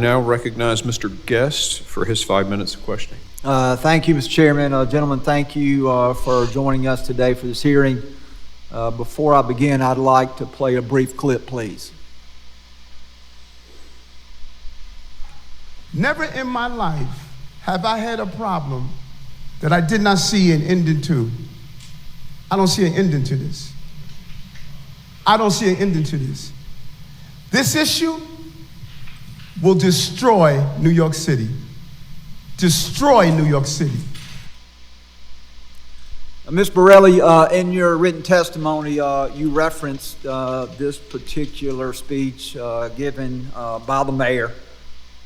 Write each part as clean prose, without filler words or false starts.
Now recognize Mr. Guest for his 5 minutes of questioning. Thank you, Mr. Chairman. Gentlemen, thank you for joining us today for this hearing. Before I begin, I'd like to play a brief clip, please. Never in my life have I had a problem that I did not see an ending to. I don't see an ending to this. I don't see an ending to this. This issue will destroy New York City. Destroy New York City. Ms. Borelli, in your written testimony, you referenced this particular speech given by the mayor,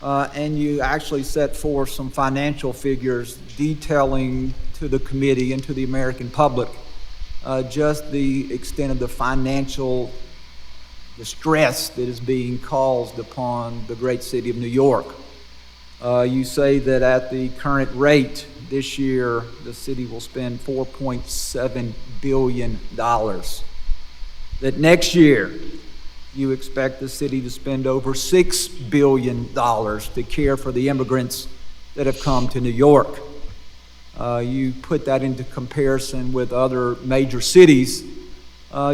and you actually set forth some financial figures detailing to the committee and to the American public just the extent of the financial distress that is being caused upon the great city of New York. You say that at the current rate this year, the city will spend $4.7 billion. That next year, you expect the city to spend over $6 billion to care for the immigrants that have come to New York. You put that into comparison with other major cities.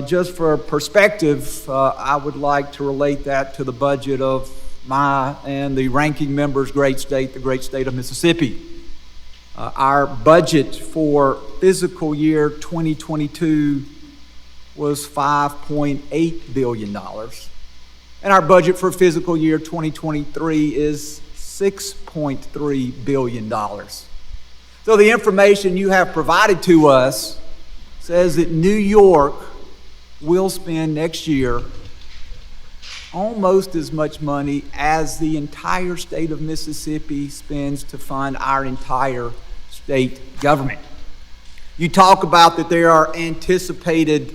Just for perspective, I would like to relate that to the budget of my and the ranking member's great state, the great state of Mississippi. Our budget for fiscal year 2022 was $5.8 billion. And our budget for fiscal year 2023 is $6.3 billion. So the information you have provided to us says that New York will spend next year almost as much money as the entire state of Mississippi spends to fund our entire state government. You talk about that there are anticipated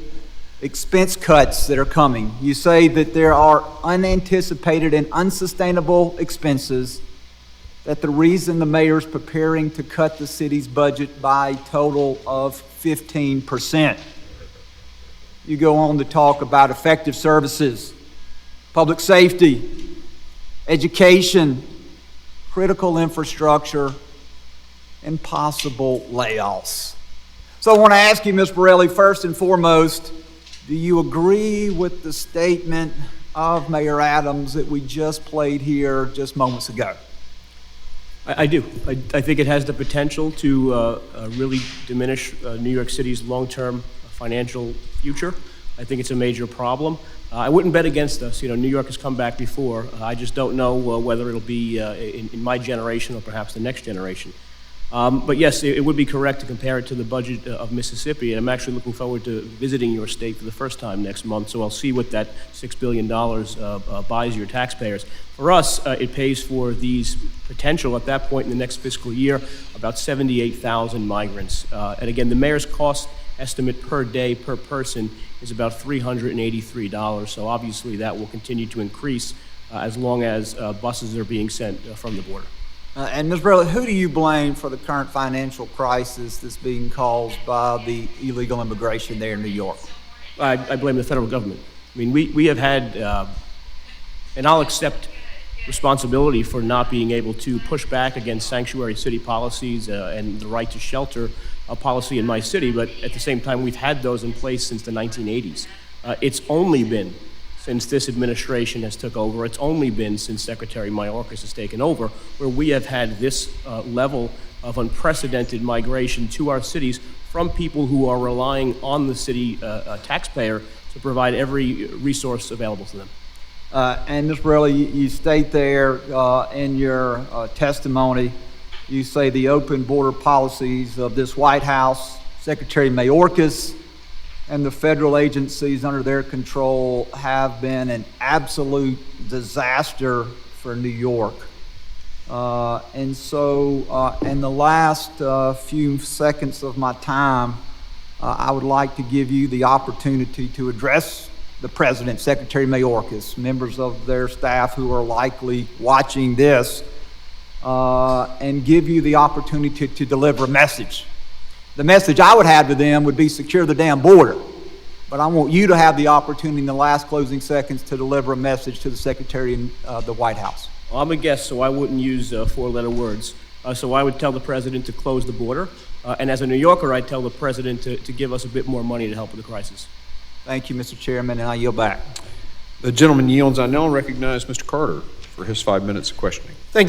expense cuts that are coming. You say that there are unanticipated and unsustainable expenses, that the reason the mayor is preparing to cut the city's budget by a total of 15%. You go on to talk about effective services, public safety, education, critical infrastructure, and possible layoffs. So I want to ask you, Ms. Borelli, first and foremost, do you agree with the statement of Mayor Adams that we just played here just moments ago? I do. I think it has the potential to really diminish New York City's long-term financial future. I think it's a major problem. I wouldn't bet against us. You know, New York has come back before. I just don't know whether it'll be in my generation or perhaps the next generation. But yes, it would be correct to compare it to the budget of Mississippi, and I'm actually looking forward to visiting your state for the first time next month, so I'll see what that $6 billion buys your taxpayers. For us, it pays for these potential, at that point in the next fiscal year, about 78,000 migrants. And again, the mayor's cost estimate per day, per person, is about $383, so obviously that will continue to increase as long as buses are being sent from the border. And Ms. Borelli, who do you blame for the current financial crisis that's being caused by the illegal immigration there in New York? I blame the federal government. I mean, we have had, and I'll accept responsibility for not being able to push back against sanctuary city policies and the right to shelter policy in my city, but at the same time, we've had those in place since the 1980s. It's only been since this administration has took over, it's only been since Secretary Mayorkas has taken over, where we have had this level of unprecedented migration to our cities from people who are relying on the city taxpayer to provide every resource available to them. And Ms. Borelli, you state there in your testimony, you say the open border policies of this White House, Secretary Mayorkas, and the federal agencies under their control have been an absolute disaster for New York. And so in the last few seconds of my time, I would like to give you the opportunity to address the President, Secretary Mayorkas, members of their staff who are likely watching this, and give you the opportunity to deliver a message. The message I would have to them would be secure the damn border. But I want you to have the opportunity in the last closing seconds to deliver a message to the Secretary in the White House. I'm a guest, so I wouldn't use four-letter words. So I would tell the president to close the border. And as a New Yorker, I'd tell the president to give us a bit more money to help with the crisis. Thank you, Mr. Chairman, and I yield back. The gentleman yields. I now recognize Mr. Carter for his 5 minutes of questioning. Thank